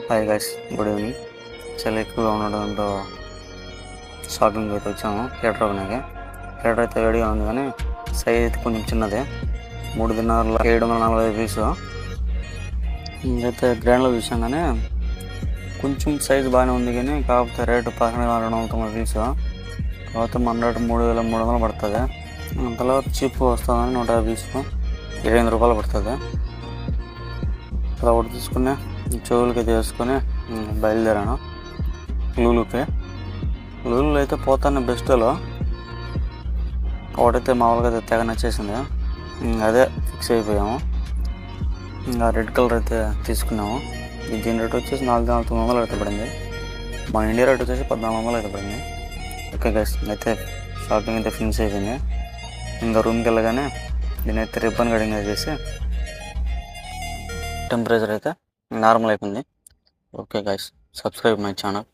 Hi guys, good evening. చాలా ఎక్కువగా ఉండడంతో షాపింగ్ అయితే వచ్చాము. థియేటర్ కొనకి. థియేటర్ అయితే వేడిగా ఉంది, కానీ సైజ్ అయితే కొంచెం చిన్నదే. 3.5 పీసు. ఇంకైతే గ్రాండ్లో చూసాం, కానీ కొంచెం సైజు బాగానే ఉంది, కానీ కాకపోతే రేటు 1290 పీసు. కాకపోతే మన రేటు 3300 పడుతుంది. అంతలో చీప్ వస్తుందని 150 పీసు 25 రూపాయలు పడుతుంది. అలా ఒకటి తీసుకుని చెవులకి తీసుకొని బయలుదేరాను లూలుకి. లూలు అయితే పోతాను బెస్ట్లో. ఒకటైతే మామూలుగా అయితే తెగ నచ్చేసింది, అదే ఫిక్స్ అయిపోయాము. ఇంకా రెడ్ కలర్ అయితే తీసుకున్నాము. దీని రేట్ వచ్చేసి 4,900 అయితే పడింది. మన ఇండియా రేట్ వచ్చేసి 1,400 అయితే పడింది. ఓకే గైస్, అయితే షాపింగ్ అయితే ఫినిష్ అయిపోయింది. ఇంకా రూమ్కి వెళ్ళగానే దీని అయితే రిబ్బన్ కటింగ్ చేసి టెంపరేచర్ అయితే నార్మల్ అయిపోయింది. Okay guys, subscribe my channel.